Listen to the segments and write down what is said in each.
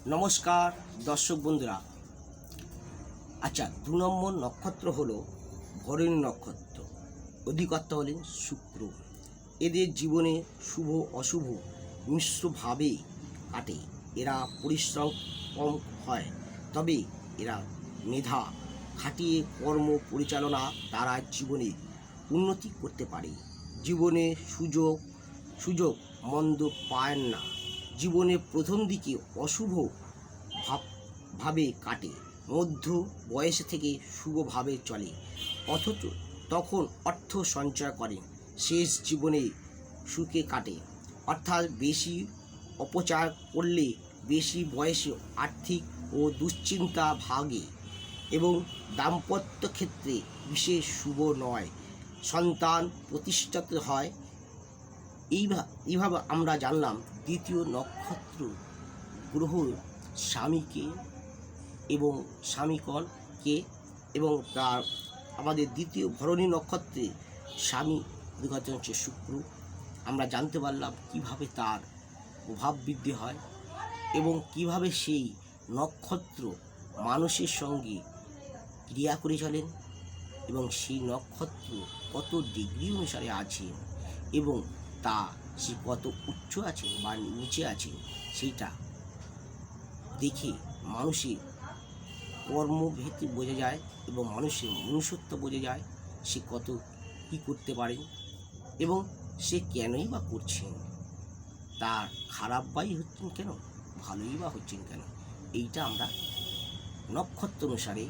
নমস্কার দর্শক বন্ধুরা। আচ্ছা, 2 নম্বর নক্ষত্র হলো ভরণী নক্ষত্র। অধিকর্তা হলেন শুক্র। এদের জীবনে শুভ অশুভ মিশ্রভাবে কাটে। এরা পরিশ্রম কম হয়, তবে এরা মেধা খাটিয়ে কর্ম পরিচালনা দ্বারা জীবনে উন্নতি করতে পারে। জীবনে সুযোগ সুযোগ মন্দ পায় না। জীবনে প্রথম দিকে অশুভ ভাবে কাটে, মধ্য বয়স থেকে শুভভাবে চলে, অথচ তখন অর্থ সঞ্চয় করেন। শেষ জীবনে সুখে কাটে, অর্থাৎ বেশি অপচয় করলে বেশি বয়সে আর্থিক ও দুশ্চিন্তা ভাগে এবং দাম্পত্য ক্ষেত্রে বিশেষ শুভ নয়। সন্তান প্রতিষ্ঠিত হয়। এইভাবে আমরা জানলাম দ্বিতীয় নক্ষত্র গ্রহ স্বামীকে এবং স্বামীকণকে, এবং তার আমাদের দ্বিতীয় ভরণী নক্ষত্রে স্বামী অধিকর্তা হচ্ছে শুক্র। আমরা জানতে পারলাম কিভাবে তার প্রভাব বৃদ্ধি হয় এবং কিভাবে সেই নক্ষত্র মানুষের সঙ্গে ক্রিয়া করে চলেন, এবং সেই নক্ষত্র কত ডিগ্রি অনুসারে আছে এবং তা সে কত উচ্চ আছে বা নিচে আছে, সেইটা দেখে মানুষের কর্মভেদে বোঝা যায় এবং মানুষের মনুষ্যত্ব বোঝা যায়। সে কত কী করতে পারেন এবং সে কেনই বা করছেন, তার খারাপ বাই হচ্ছেন কেন, ভালোই বা হচ্ছেন কেন, এইটা আমরা নক্ষত্র অনুসারে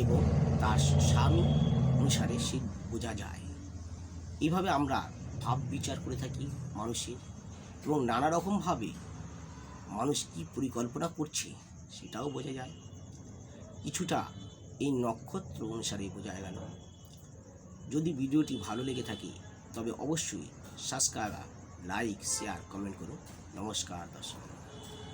এবং তার স্বামী অনুসারে সে বোঝা যায়। এইভাবে আমরা ভাব বিচার করে থাকি মানুষের, এবং নানা রকমভাবে মানুষ কী পরিকল্পনা করছে সেটাও বোঝা যায়। কিছুটা এই নক্ষত্র অনুসারে বোঝা গেল। যদি ভিডিওটি ভালো লেগে থাকে তবে অবশ্যই সাবস্ক্রাইব, লাইক, শেয়ার, কমেন্ট করুন। নমস্কার দর্শক।